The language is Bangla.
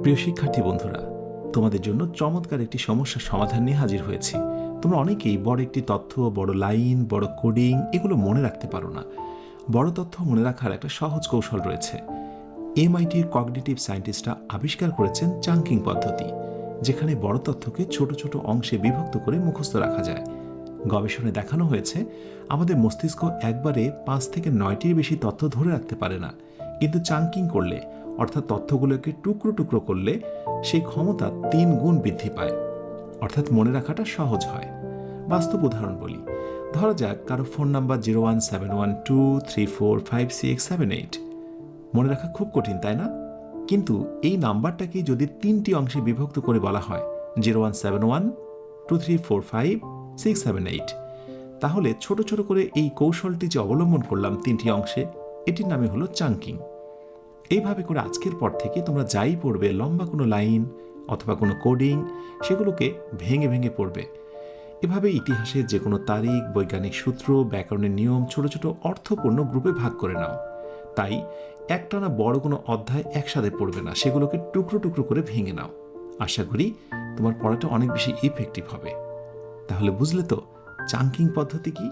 প্রিয় শিক্ষার্থী বন্ধুরা, তোমাদের জন্য চমৎকার একটি সমস্যার সমাধান নিয়ে হাজির হয়েছি। তোমরা অনেকেই বড় একটি তথ্য, বড় লাইন, বড় কোডিং এগুলো মনে রাখতে পারো না। বড় তথ্য মনে রাখার একটা সহজ কৌশল রয়েছে। এমআইটির কগনিটিভ সায়েন্টিস্টরা আবিষ্কার করেছেন চাঙ্কিং পদ্ধতি, যেখানে বড় তথ্যকে ছোট ছোট অংশে বিভক্ত করে মুখস্থ রাখা যায়। গবেষণায় দেখানো হয়েছে আমাদের মস্তিষ্ক একবারে 5 থেকে 9টির বেশি তথ্য ধরে রাখতে পারে না, কিন্তু চাঙ্কিং করলে অর্থাৎ তথ্যগুলোকে টুকরো টুকরো করলে সেই ক্ষমতা 3 গুণ বৃদ্ধি পায়, অর্থাৎ মনে রাখাটা সহজ হয়। বাস্তব উদাহরণ বলি, ধরা যাক কারো ফোন নাম্বার 01712345678। মনে রাখা খুব কঠিন, তাই না? কিন্তু এই নাম্বারটাকে যদি 3টি অংশে বিভক্ত করে বলা হয় 0171234567 তাহলে ছোট ছোট করে এই কৌশলটি যে অবলম্বন করলাম 3টি অংশে, এটির নামই হলো চাঙ্কিং। এইভাবে করে আজকের পর থেকে তোমরা যাই পড়বে, লম্বা কোনো লাইন অথবা কোনো কোডিং, সেগুলোকে ভেঙে ভেঙে পড়বে। এভাবে ইতিহাসের যে কোনো তারিখ, বৈজ্ঞানিক সূত্র, ব্যাকরণের নিয়ম ছোট ছোট অর্থপূর্ণ গ্রুপে ভাগ করে নাও। তাই একটানা বড় কোনো অধ্যায় একসাথে পড়বে না, সেগুলোকে টুকরো টুকরো করে ভেঙে নাও। আশা করি তোমার পড়াটা অনেক বেশি ইফেক্টিভ হবে। তাহলে বুঝলে তো চাঙ্কিং পদ্ধতি কি?